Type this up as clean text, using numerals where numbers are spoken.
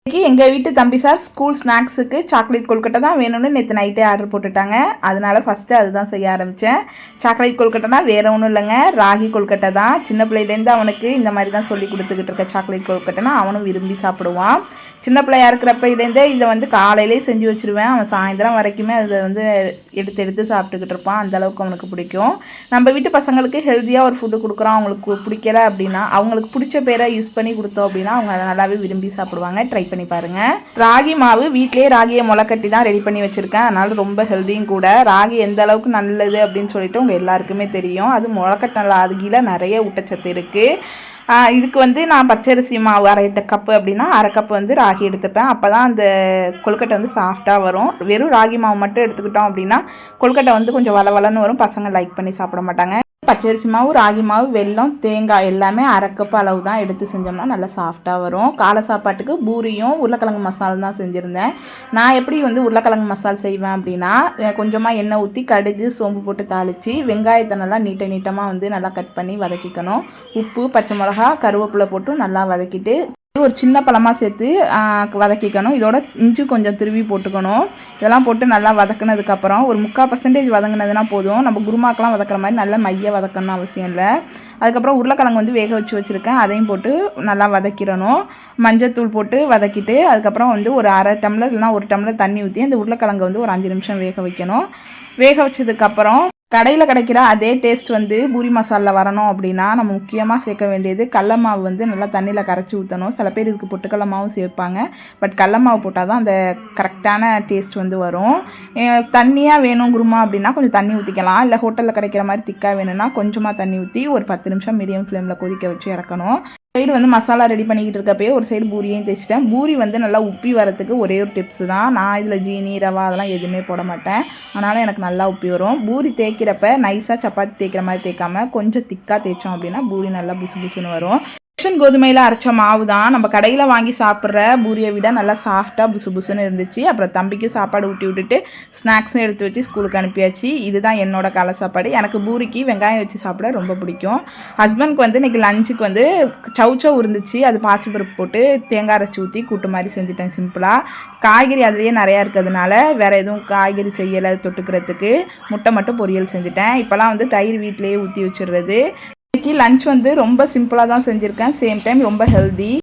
எங்கள் வீட்டு தம்பி சார் ஸ்கூல் ஸ்நாக்ஸுக்கு சாக்லேட் கொல்கட்டை தான் வேணும்னு நேற்று நைட்டே ஆர்டர் போட்டுட்டாங்க. அதனால் ஃபஸ்ட்டு அதுதான் செய்ய ஆரம்பித்தேன். சாக்லேட் கொல்கட்டைனா வேறு ஒன்றும் இல்லைங்க, ராகி கொல்கட்டை தான். சின்ன பிள்ளையிலேருந்து அவனுக்கு இந்த மாதிரி தான் சொல்லி கொடுத்துக்கிட்டு இருக்க. சாக்லேட் கொல்கட்டைனா அவனும் விரும்பி சாப்பிடுவான். சின்ன பிள்ளையா இருக்கிறப்பலேருந்தே இதை வந்து காலையிலே செஞ்சு வச்சுருவேன். அவன் சாயந்தரம் வரைக்குமே அதை வந்து எடுத்து சாப்பிட்டுக்கிட்டு இருப்பான். அந்தளவுக்கு அவனுக்கு பிடிக்கும். நம்ம வீட்டு பசங்களுக்கு ஹெல்த்தியாக ஒரு ஃபுட்டு கொடுக்குறோம், அவங்களுக்கு பிடிக்கல அப்படின்னா அவங்களுக்கு பிடிச்ச பேரை யூஸ் பண்ணி கொடுத்தோம் அப்படின்னா அவங்க அதை நல்லாவே விரும்பி சாப்பிடுவாங்க. ட்ரை பண்ணி பாருங்க. ராகி மாவு வீட்டிலேயே ராகியை முளைக்கட்டி தான் ரெடி பண்ணி வச்சுருக்கேன். அதனால் ரொம்ப ஹெல்த்தியும் கூட. ராகி எந்த அளவுக்கு நல்லது அப்படின்னு சொல்லிட்டு உங்கள் எல்லாருக்குமே தெரியும். அது முளைக்கட்டின ராகியில் நிறைய ஊட்டச்சத்து இருக்குது. இதுக்கு வந்து நான் பச்சரிசி மாவு 1/2 கப்பு அப்படின்னா 1/2 கப்பு வந்து ராகி எடுத்துப்பேன். அப்போ தான் அந்த கொழுக்கட்டை வந்து சாஃப்டாக வரும். வெறும் ராகி மாவு மட்டும் எடுத்துக்கிட்டோம் அப்படின்னா கொழுக்கட்டை வந்து கொஞ்சம் வளவலன்னு வரும். பசங்க லைக் பண்ணி சாப்பிட மாட்டாங்க. பச்சரிசி மாவு, ராகி மாவு, வெல்லம், தேங்காய் எல்லாமே 1/2 கப் அளவு தான் எடுத்து செஞ்சோம்னா நல்லா சாஃப்டாக வரும். காலை சாப்பாட்டுக்கு பூரியும் உருளைக்கிழங்கு மசாலா தான் செஞ்சுருந்தேன். நான் எப்படி வந்து உருளைக்கிழங்கு மசாலா செய்வேன் அப்படின்னா, கொஞ்சமாக எண்ணெய் ஊற்றி கடுகு சோம்பு போட்டு தாளித்து வெங்காயத்தை நல்லா நீட்டமாக வந்து நல்லா கட் பண்ணி வதக்கிக்கணும். உப்பு, பச்சை மிளகா, கருவேப்பிலை போட்டு நல்லா வதக்கிட்டு ஒரு சின்ன பழமாக சேர்த்து வதக்கிக்கணும். இதோட இஞ்சி கொஞ்சம் துருவி போட்டுக்கணும். இதெல்லாம் போட்டு நல்லா வதக்குனதுக்கப்புறம் ஒரு 3/4% வதங்கினதுனா போதும். நம்ம குருமாக்கெலாம் வதக்குற மாதிரி நல்லா மைய வதக்கணும்னு அவசியம் இல்லை. அதுக்கப்புறம் உருளைக்கிழங்கு வந்து வேக வச்சுருக்கேன். அதையும் போட்டு நல்லா வதக்கிடணும். மஞ்சத்தூள் போட்டு வதக்கிட்டு அதுக்கப்புறம் வந்து ஒரு 1/2 டம்ளர் இல்லைனா 1 டம்ளர் தண்ணி ஊற்றி அந்த உருளைக்கிழங்கு வந்து ஒரு 5 நிமிஷம் வேக வைக்கணும். வேக வச்சதுக்கப்புறம் கடையில் கிடைக்கிற அதே டேஸ்ட் வந்து பூரி மசாலில் வரணும் அப்படின்னா நம்ம முக்கியமாக சேர்க்க வேண்டியது கடல மாவு வந்து நல்லா தண்ணியில் கரைச்சி ஊற்றணும். சில பேர் இதுக்கு பொட்டுக்கடல மாவும் சேர்ப்பாங்க. பட் கடல மாவு போட்டால் தான் அந்த கரெக்டான டேஸ்ட் வந்து வரும். தண்ணியாக வேணும் குருமா அப்படின்னா கொஞ்சம் தண்ணி ஊற்றிக்கலாம். இல்லை ஹோட்டலில் கிடைக்கிற மாதிரி திக்காக வேணும்னா கொஞ்சமாக தண்ணி ஊற்றி ஒரு 10 நிமிஷம் மீடியம் ஃப்ளேமில் கொதிக்க வச்சு இறக்கணும். சைடு வந்து மசாலா ரெடி பண்ணிக்கிட்டு இருக்கப்பே ஒரு சைடு பூரியையும் தேய்ச்சிட்டேன். பூரி வந்து நல்லா உப்பி வரத்துக்கு ஒரே ஒரு டிப்ஸு தான். நான் இதில் ஜீனி, ரவா அதெல்லாம் எதுவுமே போட மாட்டேன். அதனால் எனக்கு நல்லா உப்பி வரும். பூரி தேய்க்கிறப்ப நைஸாக சப்பாத்தி தேய்க்கிற மாதிரி தேய்க்காமல் கொஞ்சம் திக்காக தேய்ச்சோம் அப்படின்னா பூரி நல்லா புசு புசுன்னு வரும். ரேஷன் கோதுமையில் அரைச்ச மாவு தான் நம்ம கடையில் வாங்கி சாப்பிட்ற பூரியை விட நல்லா சாஃப்டாக புசு புசுன்னு இருந்துச்சு. அப்புறம் தம்பிக்கு சாப்பாடு ஊட்டி விட்டுட்டு ஸ்நாக்ஸும் எடுத்து வச்சு ஸ்கூலுக்கு அனுப்பியாச்சு. இதுதான் என்னோட காலை சாப்பாடு. எனக்கு பூரிக்கு வெங்காயம் வச்சு சாப்பிட ரொம்ப பிடிக்கும். ஹஸ்பண்ட்க்கு வந்து இன்றைக்கி லஞ்சுக்கு வந்து சவுச்சவ் இருந்துச்சு. அது பாசிப்பருப்பு போட்டு தேங்காய் அரைச்சி ஊற்றி கூட்டு மாதிரி செஞ்சுட்டேன் சிம்பிளாக. காய்கறி அதுலேயே நிறையா இருக்கிறதுனால வேறு எதுவும் காய்கறி செய்யலை. தொட்டுக்கிறதுக்கு முட்டை மட்டும் பொரியல் செஞ்சுட்டேன். இப்போலாம் வந்து தயிர் வீட்டிலேயே ஊற்றி வச்சுடுறது. இன்றைக்கி லஞ்ச் வந்து ரொம்ப சிம்பிளாக தான் செஞ்சுருக்கேன். சேம் டைம் ரொம்ப ஹெல்தி.